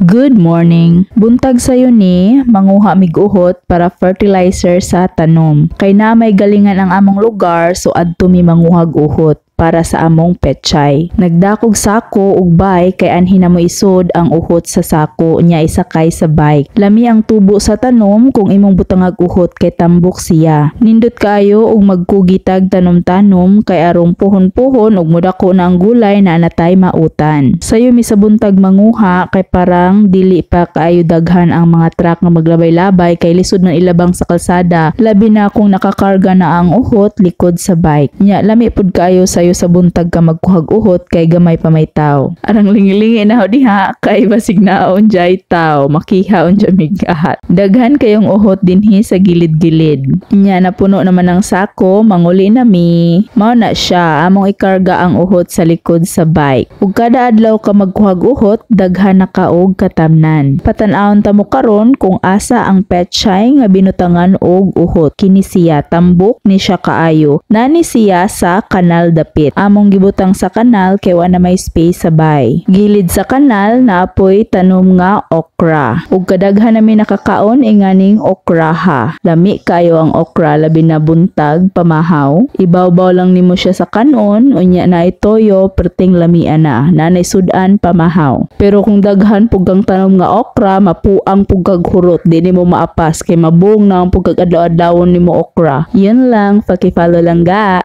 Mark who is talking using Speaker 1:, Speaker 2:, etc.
Speaker 1: Good morning. Buntag sayo ni, manguha mig-uhot para fertilizer sa tanom. Kay na may galingan ang among lugar, so adto mi manguhag uhot para sa among petchay. Nagdakog sako ug bike kay anhin na mo isod ang uhot sa sako nya isakay sa bike. Lami ang tubo sa tanom kung imong butangag uhot kay tambok siya. Nindot kayo ug magkugitag tanom-tanom kay arong puhon-puhon ug mudako na ang gulay na anatay mautan. Sayo mi sa buntag manguha kay parang dili pa kaayo daghan ang mga truck nga maglabay-labay kay lisod man ilabang sa kalsada. Labi na kung nakakarga na ang uhot likod sa bike. Nya lami pud kaayo sayo sa buntag ka magkuhag uhot kay gamay pa may tao. Arang lingi-lingi na ho diha kay basig naon jay tao makihaon jay migahat. Daghan kayong uhot dinhi sa gilid-gilid. Nya napuno naman ang sako, manguli na mi. Mao na siya among ikarga ang uhot sa likod sa bike. Ug kada adlaw ka magkuhag uhot, daghan na ka og katamnan. Patan-awon ta mo karon kung asa ang petchay nga binutangan og uhot. Kini siya tambok ni siya kaayo. Nani siya sa kanal dapit. Among gibutang sa kanal kay wala may space sa bay. Gilid sa kanal naapoy tanom nga okra. Ug kadaghan nami nakakaon inganing okraha. Lami kayo ang okra labi na buntag pamahaw. Ibaw-baw lang nimo siya sa kanon unya na itoyo perting lamian na. Nanay sudan pamahaw. Pero kung daghan pugang tanom nga okra mapuang pugag hurot di nimo maapas kay mabuong na ang pugag adlaw-adlawon nimo okra. Yun lang, paki-follow lang ga.